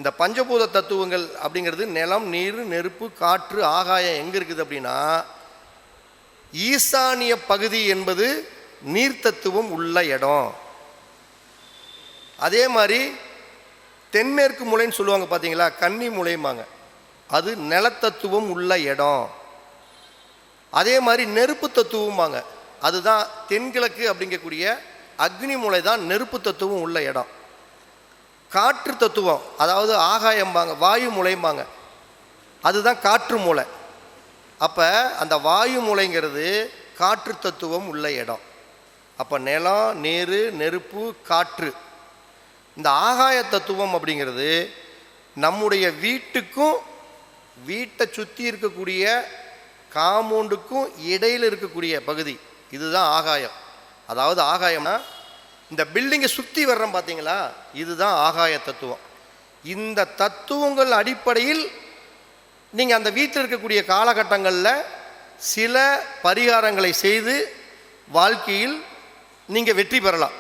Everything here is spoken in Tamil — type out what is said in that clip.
இந்த பஞ்சபூத தத்துவங்கள் அப்படிங்கிறது நிலம், நீர், நெருப்பு, காற்று, ஆகாயம் எங்கே இருக்குது அப்படின்னா, ஈசானிய பகுதி என்பது நீர் தத்துவம் உள்ள இடம். அதே மாதிரி தென்மேற்கு மூலைன்னு சொல்லுவாங்க பார்த்தீங்களா, கன்னி மூலைம்பாங்க, அது நிலத்தத்துவம் உள்ள இடம். அதே மாதிரி நெருப்பு தத்துவம்பாங்க, அதுதான் தென்கிழக்கு அப்படிங்கக்கூடிய அக்னி மூலை தான் நெருப்பு தத்துவம் உள்ள இடம். காற்று தத்துவம், அதாவது ஆகாயம்பாங்க, வாயு மூலைம்பாங்க, அதுதான் காற்று மூலை. அப்போ அந்த வாயு மூலைங்கிறது காற்று தத்துவம் உள்ள இடம். அப்போ நிலம், நீர், நெருப்பு, காற்று, இந்த ஆகாய தத்துவம் அப்படிங்கிறது நம்முடைய வீட்டுக்கும் வீட்டை சுற்றி இருக்கக்கூடிய காம்பவுண்டுக்கும் இடையில் இருக்கக்கூடிய பகுதி, இதுதான் ஆகாயம். அதாவது ஆகாயம்னா இந்த பில்டிங்கை சுற்றி வர்றோம் பார்த்தீங்களா, இதுதான் ஆகாய தத்துவம். இந்த தத்துவங்கள் அடிப்படையில் நீங்கள் அந்த வீட்டில் இருக்கக்கூடிய காலகட்டங்களில் சில பரிகாரங்களை செய்து வாழ்க்கையில் நீங்கள் வெற்றி பெறலாம்.